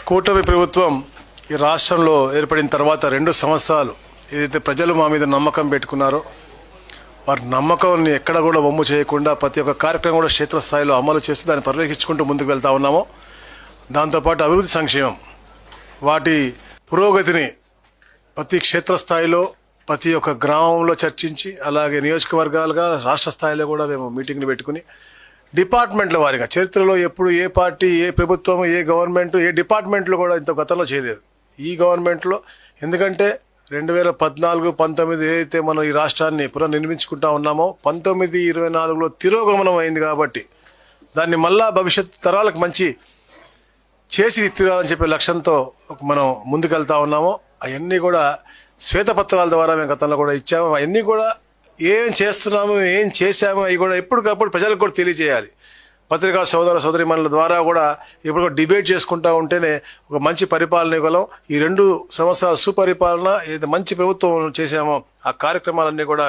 కూటమి ప్రభుత్వం ఈ రాష్ట్రంలో ఏర్పడిన తర్వాత 2 సంవత్సరాలు ఏదైతే ప్రజలు మా మీద నమ్మకం పెట్టుకున్నారో వారి నమ్మకాన్ని ఎక్కడ కూడా వమ్ము చేయకుండా ప్రతి ఒక్క కార్యక్రమం కూడా క్షేత్రస్థాయిలో అమలు చేస్తూ దాన్ని పర్యవేక్షించుకుంటూ ముందుకు వెళ్తా ఉన్నాము. దాంతోపాటు అభివృద్ధి సంక్షేమం వాటి పురోగతిని ప్రతి క్షేత్రస్థాయిలో ప్రతి ఒక్క గ్రామంలో చర్చించి అలాగే నియోజకవర్గాలుగా రాష్ట్ర స్థాయిలో కూడా మేము మీటింగ్లు పెట్టుకుని డిపార్ట్మెంట్ల వారిగా చరిత్రలో ఎప్పుడు ఏ పార్టీ ఏ ప్రభుత్వం ఏ గవర్నమెంట్ ఏ డిపార్ట్మెంట్లు కూడా ఇంత గతంలో చేయలేదు ఈ గవర్నమెంట్లో. ఎందుకంటే 2014-19 ఏదైతే మనం ఈ రాష్ట్రాన్ని పునర్నిర్మించుకుంటా ఉన్నామో 19-24లో తిరోగమనం అయింది కాబట్టి దాన్ని మళ్ళా భవిష్యత్ తరాలకు మంచి చేసి తీరాలని చెప్పే లక్ష్యంతో మనం ముందుకెళ్తా ఉన్నామో అవన్నీ కూడా శ్వేతపత్రాల ద్వారా మేము గతంలో కూడా ఇచ్చాము. అవన్నీ కూడా ఏం చేస్తున్నాము ఏం చేశాము అవి కూడా ఎప్పటికప్పుడు ప్రజలకు కూడా తెలియజేయాలి. పత్రికా సోదర సోదరిమణుల ద్వారా కూడా ఇప్పుడు డిబేట్ చేసుకుంటూ ఉంటేనే ఒక మంచి పరిపాలన ఇవ్వగలం. ఈ 2 సంవత్సరాల సుపరిపాలన ఏదైతే మంచి ప్రభుత్వం చేశామో ఆ కార్యక్రమాలన్నీ కూడా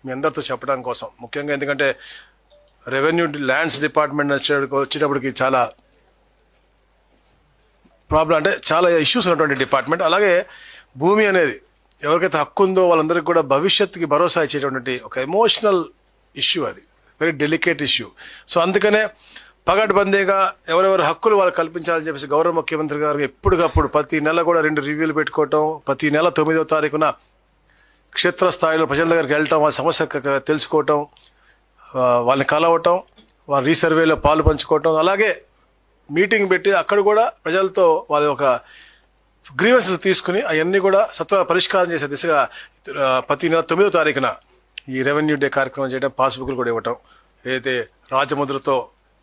మీ అందరితో చెప్పడం కోసం ముఖ్యంగా ఎందుకంటే రెవెన్యూ ల్యాండ్స్ డిపార్ట్మెంట్ వచ్చేటప్పటికి చాలా ప్రాబ్లం అంటే చాలా ఇష్యూస్ ఉన్నటువంటి డిపార్ట్మెంట్. అలాగే భూమి అనేది ఎవరికైతే హక్కు ఉందో వాళ్ళందరికీ కూడా భవిష్యత్తుకి భరోసా ఇచ్చేటువంటి ఒక ఎమోషనల్ ఇష్యూ, అది వెరీ డెలికేట్ ఇష్యూ. సో అందుకనే పగడ్బందీగా ఎవరెవరి హక్కులు వాళ్ళు కల్పించాలని చెప్పేసి గౌరవ ముఖ్యమంత్రి గారు ఎప్పటికప్పుడు ప్రతి నెల కూడా 2 రివ్యూలు పెట్టుకోవటం, ప్రతి నెల 9వ తారీఖున క్షేత్రస్థాయిలో ప్రజల దగ్గరికి వెళ్ళటం, వాళ్ళ సమస్య తెలుసుకోవటం, వాళ్ళని కలవటం, వాళ్ళ రీసర్వేలో పాలు పంచుకోవటం, అలాగే మీటింగ్ పెట్టి అక్కడ కూడా ప్రజలతో వాళ్ళ ఒక గ్రీవెన్సెస్ తీసుకుని అవన్నీ కూడా సత్వర పరిష్కారం చేసే దిశగా ప్రతి నెల 9వ తారీఖున ఈ రెవెన్యూ డే కార్యక్రమం చేయడం, పాస్బుక్లు కూడా ఇవ్వటం, ఏదైతే రాజముద్రతో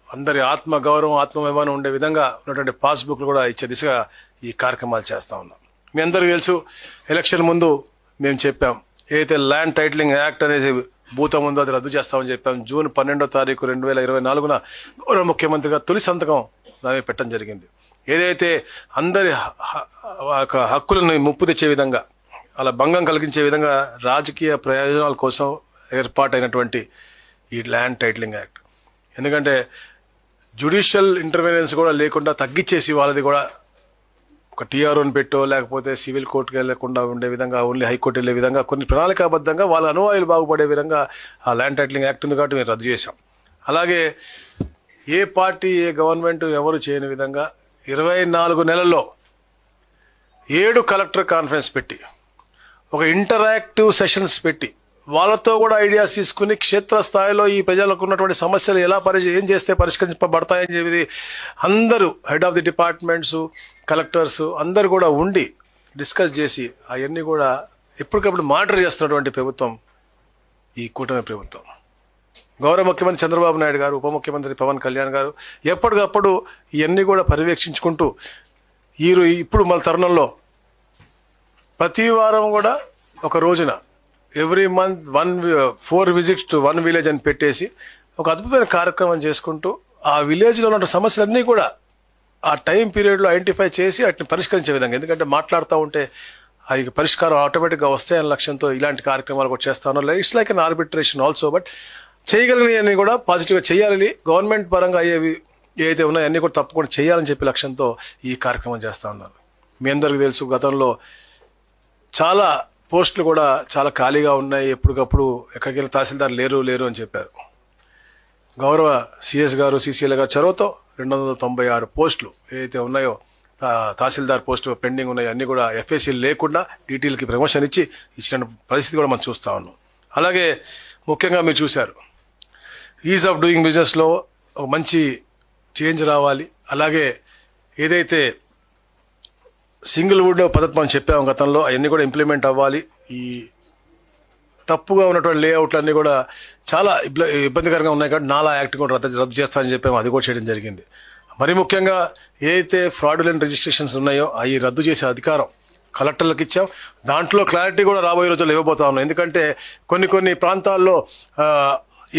అందరి ఆత్మగౌరవం ఆత్మాభిమానం ఉండే విధంగా ఉన్నటువంటి పాస్బుక్లు కూడా ఇచ్చే దిశగా ఈ కార్యక్రమాలు చేస్తూ ఉన్నాం. మీ అందరికీ తెలుసు ఎలక్షన్ ముందు మేము చెప్పాం ఏదైతే ల్యాండ్ టైటిలింగ్ యాక్ట్ అనేది భూతం ఉందో అది రద్దు చేస్తామని చెప్పాం. జూన్ 12వ తారీఖు 2024న గౌరవ ముఖ్యమంత్రిగా తొలి సంతకం దాని పెట్టడం జరిగింది. ఏదైతే అందరి హక్కులను ముప్పు తెచ్చే విధంగా అలా భంగం కలిగించే విధంగా రాజకీయ ప్రయోజనాల కోసం ఏర్పాటైనటువంటి ఈ ల్యాండ్ టైటిలింగ్ యాక్ట్. ఎందుకంటే జ్యుడిషియల్ ఇంటర్వెనెన్స్ కూడా లేకుండా తగ్గించేసి వాళ్ళది కూడా ఒక టీఆర్ఓని పెట్టో లేకపోతే సివిల్ కోర్టుకు వెళ్లకుండా ఉండే విధంగా ఓన్లీ హైకోర్టు వెళ్ళే విధంగా కొన్ని ప్రణాళికాబద్ధంగా వాళ్ళ అనువాయులు బాగుపడే విధంగా ఆ ల్యాండ్ టైటిలింగ్ యాక్ట్ ఉంది కాబట్టి మేము రద్దు చేశాం. అలాగే ఏ పార్టీ ఏ గవర్నమెంట్ ఎవరు చేయని విధంగా 24 నెలల్లో 7 కలెక్టర్ కాన్ఫరెన్స్ పెట్టి ఒక ఇంటరాక్టివ్ సెషన్స్ పెట్టి వాళ్ళతో కూడా ఐడియాస్ తీసుకుని క్షేత్రస్థాయిలో ఈ ప్రజలకు ఉన్నటువంటి సమస్యలు ఎలా ఏం చేస్తే పరిష్కరించబడతాయని చెప్పి అందరూ head of the departments collectors అందరు కూడా ఉండి డిస్కస్ చేసి అవన్నీ కూడా ఎప్పటికప్పుడు మానిటర్ చేస్తున్నటువంటి ప్రభుత్వం ఈ కూటమి ప్రభుత్వం. గౌరవ ముఖ్యమంత్రి చంద్రబాబు నాయుడు గారు, ఉప ముఖ్యమంత్రి పవన్ కళ్యాణ్ గారు ఎప్పటికప్పుడు ఇవన్నీ కూడా పర్యవేక్షించుకుంటూ ఇప్పుడు మన తరుణంలో ప్రతి వారం కూడా ఒక రోజున every month 4 visits to 1 village అని పెట్టేసి ఒక అద్భుతమైన కార్యక్రమం చేసుకుంటూ ఆ విలేజ్లో ఉన్న సమస్యలన్నీ కూడా ఆ టైం పీరియడ్లో ఐడెంటిఫై చేసి వాటిని పరిష్కరించే విధంగా, ఎందుకంటే మాట్లాడుతూ ఉంటే అవి పరిష్కారం ఆటోమేటిక్గా వస్తాయనే లక్ష్యంతో ఇలాంటి కార్యక్రమాలు కూడా చేస్తా ఉన్నారు. It's like an arbitration also, but చేయగలిగినవన్నీ కూడా పాజిటివ్గా చేయాలి. గవర్నమెంట్ పరంగా అయ్యేవి ఏవైతే ఉన్నాయో అన్నీ కూడా తప్పకుండా చేయాలని చెప్పి లక్ష్యంతో ఈ కార్యక్రమం చేస్తూ ఉన్నారు. మీ అందరికీ తెలుసు గతంలో చాలా పోస్టులు కూడా చాలా ఖాళీగా ఉన్నాయి. ఎప్పటికప్పుడు ఎక్కడికి వెళ్ళి తహసీల్దార్ లేరు అని చెప్పారు. గౌరవ సిఎస్ గారు సిసిఎల్ గారు చొరవతో 296 పోస్టులు ఏవైతే ఉన్నాయో తహసీల్దార్ పోస్టు పెండింగ్ ఉన్నాయో అన్నీ కూడా ఎఫ్ఏసీ లేకుండా డీటీఎల్కి ప్రమోషన్ ఇచ్చిన పరిస్థితి కూడా మనం చూస్తూ ఉన్నాం. అలాగే ముఖ్యంగా మీరు చూశారు ఈజ్ ఆఫ్ డూయింగ్ బిజినెస్లో ఒక మంచి చేంజ్ రావాలి. అలాగే ఏదైతే సింగిల్ వుడ్ పద్ధతి మనం చెప్పాము గతంలో అవన్నీ కూడా ఇంప్లిమెంట్ అవ్వాలి. ఈ తప్పుగా ఉన్నటువంటి లేఅవుట్లన్నీ కూడా చాలా ఇబ్బందికరంగా ఉన్నాయి కాబట్టి నాలా యాక్ట్ కూడా రద్దు చేస్తామని చెప్పాము, అది కూడా చేయడం జరిగింది. మరి ముఖ్యంగా ఏదైతే ఫ్రాడులెంట్ రిజిస్ట్రేషన్స్ ఉన్నాయో అవి రద్దు చేసే అధికారం కలెక్టర్లకు ఇచ్చాం. దాంట్లో క్లారిటీ కూడా రాబోయే రోజుల్లో ఇవ్వబోతా ఉన్నాం. ఎందుకంటే కొన్ని ప్రాంతాల్లో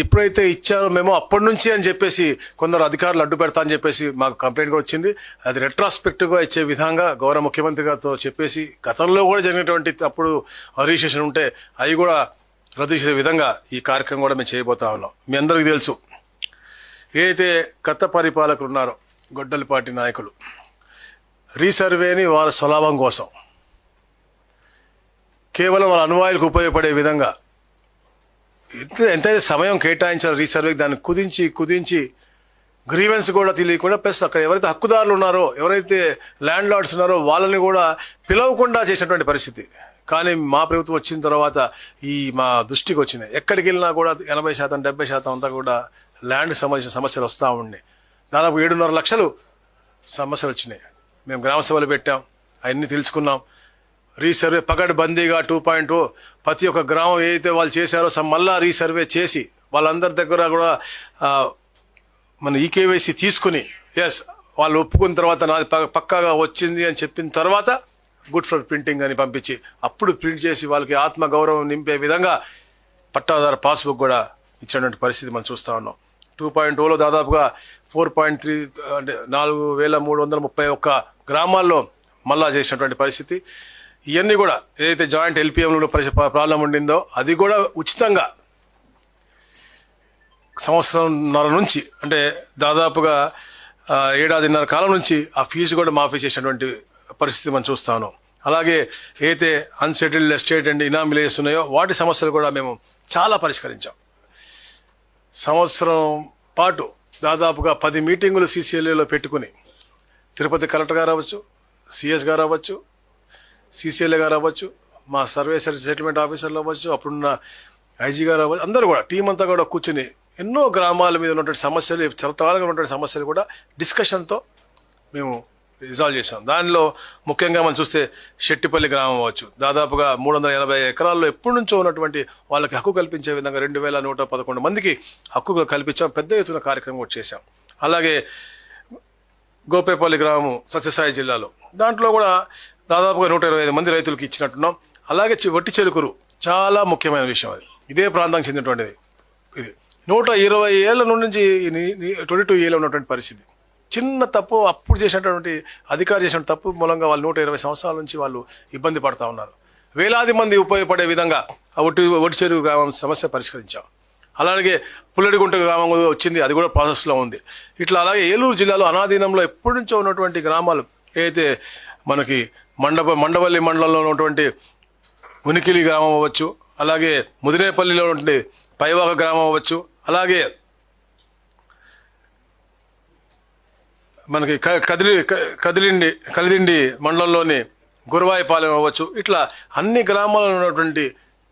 ఎప్పుడైతే ఇచ్చారో మేము అప్పటి నుంచి అని చెప్పేసి కొందరు అధికారులు అడ్డు పెడతా అని చెప్పేసి మాకు కంప్లైంట్ కూడా వచ్చింది. అది రెట్రాస్పెక్టివ్గా ఇచ్చే విధంగా గౌరవ ముఖ్యమంత్రి గారితో చెప్పేసి గతంలో కూడా జరిగినటువంటి అప్పుడు రిజిస్ట్రేషన్ ఉంటే అవి కూడా రద్దు చేసే విధంగా ఈ కార్యక్రమం కూడా మేము చేయబోతా ఉన్నాం. మీ అందరికీ తెలుసు ఏదైతే గత పరిపాలకులు ఉన్నారో గొడ్డలిపాటి నాయకులు రీసర్వేని వాళ్ళ స్వలాభం కోసం కేవలం వాళ్ళ అనువాయులకు ఉపయోగపడే విధంగా ఎంతైతే సమయం కేటాయించాలో రీసర్వేకి దాన్ని కుదించి గ్రీవెన్స్ కూడా తెలియకుండా ప్లస్ అక్కడ ఎవరైతే హక్కుదారులు ఉన్నారో ఎవరైతే ల్యాండ్ లార్డ్స్ ఉన్నారో వాళ్ళని కూడా పిలవకుండా చేసినటువంటి పరిస్థితి. కానీ మా ప్రభుత్వం వచ్చిన తర్వాత మా దృష్టికి వచ్చినాయి. ఎక్కడికి వెళ్ళినా కూడా 80% 70% అంతా కూడా ల్యాండ్ సంబంధించిన సమస్యలు వస్తూ ఉన్నాయి. దాదాపు 7.5 లక్షలు సమస్యలు వచ్చినాయి. మేము గ్రామ సభలు పెట్టాం, అవన్నీ తెలుసుకున్నాం. రీసర్వే పకడ్బందీగా 2.0 ప్రతి ఒక్క గ్రామం ఏదైతే వాళ్ళు చేశారో మళ్ళా రీసర్వే చేసి వాళ్ళందరి దగ్గర కూడా మన ఈకేవైసీ తీసుకుని ఎస్ వాళ్ళు ఒప్పుకున్న తర్వాత నాది పక్కాగా వచ్చింది అని చెప్పిన తర్వాత గుడ్ ఫర్ ప్రింటింగ్ అని పంపించి అప్పుడు ప్రింట్ చేసి వాళ్ళకి ఆత్మగౌరవం నింపే విధంగా పట్టాదారు పాస్బుక్ కూడా ఇచ్చినటువంటి పరిస్థితి మనం చూస్తూ ఉన్నాం. 2.0లో దాదాపుగా 4.3 అంటే 4,331 గ్రామాల్లో మళ్ళా చేసినటువంటి పరిస్థితి. ఇవన్నీ కూడా ఏదైతే జాయింట్ ఎల్పిఎంలో ప్రాబ్లం ఉండిందో అది కూడా ఉచితంగా సంవత్సరంన్నర నుంచి అంటే దాదాపుగా 7.5 కాలం నుంచి ఆ ఫీజు కూడా మాఫీ చేసినటువంటి పరిస్థితి మనం చూస్తాను. అలాగే ఏదైతే అన్సెటిల్డ్ ఎస్టేట్ అండ్ ఇనామిలేస్ ఉన్నాయో వాటి సమస్యలు కూడా మేము చాలా పరిష్కరించాం. సంవత్సరం పాటు దాదాపుగా 10 మీటింగులు సీసీఎల్ఏలో పెట్టుకుని తిరుపతి కలెక్టర్ గారు అవ్వచ్చు, సిఎస్ గారు అవ్వచ్చు, సీసీఎల్ఏ గారు అవ్వచ్చు, మా సర్వే సెటిల్మెంట్ ఆఫీసర్లు అవ్వచ్చు, అప్పుడున్న ఐజీ గారు అవ్వచ్చు, అందరూ కూడా టీం అంతా కూడా కూర్చుని ఎన్నో గ్రామాల మీద ఉన్నటువంటి సమస్యలు చరతరాలుగా ఉన్నటువంటి సమస్యలు కూడా డిస్కషన్తో మేము రిజాల్వ్ చేశాం. దానిలో ముఖ్యంగా మనం చూస్తే శెట్టిపల్లి గ్రామం అవ్వచ్చు, దాదాపుగా 380 ఎకరాల్లో ఎప్పటి నుంచో ఉన్నటువంటి వాళ్ళకి హక్కు కల్పించే విధంగా 2,111 మందికి హక్కు కల్పించాం. పెద్ద ఎత్తున కార్యక్రమం కూడా చేశాం. అలాగే గోపేపల్లి గ్రామం సత్యసాయి జిల్లాలో దాంట్లో కూడా దాదాపుగా 125 మంది రైతులకు ఇచ్చినట్టున్నాం. అలాగే వట్టి చెరుకురు చాలా ముఖ్యమైన విషయం, అది ఇదే ప్రాంతానికి చెందినటువంటిది. ఇది 120 ఏళ్ళ నుంచి 22 ఏళ్ళ ఉన్నటువంటి పరిస్థితి. చిన్న తప్పు అప్పుడు చేసినటువంటి అధికారి చేసిన తప్పు మూలంగా వాళ్ళు 120 సంవత్సరాల నుంచి వాళ్ళు ఇబ్బంది పడతా ఉన్నారు. వేలాది మంది ఉపయోగపడే విధంగా ఆ ఒట్టి చెరువు గ్రామం సమస్య పరిష్కరించాం. అలాగే పుల్లడిగుంట గ్రామం వచ్చింది, అది కూడా ప్రాసెస్లో ఉంది. ఇట్లా అలాగే ఏలూరు జిల్లాలో అనాధీనంలో ఎప్పటి నుంచో ఉన్నటువంటి గ్రామాలు ఏదైతే మనకి మండవల్లి మండలంలో ఉన్నటువంటి ఉనికిలి గ్రామం అవ్వచ్చు, అలాగే ముదినేపల్లిలో ఉన్నటువంటి పైవాక గ్రామం అవ్వచ్చు, అలాగే మనకి కలిదిండి మండలంలోని గురువాయిపాలెం అవ్వచ్చు, ఇట్లా అన్ని గ్రామాల్లో ఉన్నటువంటి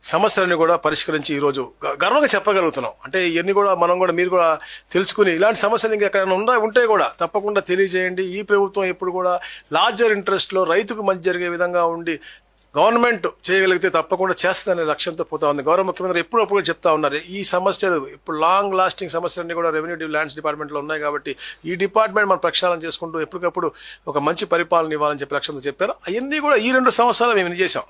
సమస్యలన్నీ కూడా పరిష్కరించి ఈరోజు గర్వంగా చెప్పగలుగుతున్నాం. అంటే ఇవన్నీ కూడా మీరు కూడా తెలుసుకుని ఇలాంటి సమస్యలు ఇంకా ఎక్కడైనా ఉంటే కూడా తప్పకుండా తెలియజేయండి. ఈ ప్రభుత్వం ఎప్పుడు కూడా లార్జర్ ఇంట్రెస్ట్లో రైతుకు మంచి జరిగే విధంగా ఉండి గవర్నమెంట్ చేయగలిగితే తప్పకుండా చేస్తుందనే లక్ష్యంతో పోతా ఉంది. గౌరవ ముఖ్యమంత్రి ఎప్పుడప్పుడు చెప్తా ఉన్నారు ఈ సమస్యలు ఇప్పుడు లాంగ్ లాస్టింగ్ సమస్యలన్నీ కూడా రెవెన్యూ ల్యాండ్స్ డిపార్ట్మెంట్లో ఉన్నాయి కాబట్టి ఈ డిపార్ట్మెంట్ మనం ప్రక్షాళన చేసుకుంటూ ఎప్పటికప్పుడు ఒక మంచి పరిపాలన ఇవ్వాలని చెప్పి లక్ష్యంతో చెప్పారు. అవన్నీ కూడా ఈ 2 సంవత్సరాలు మేము చేశాం.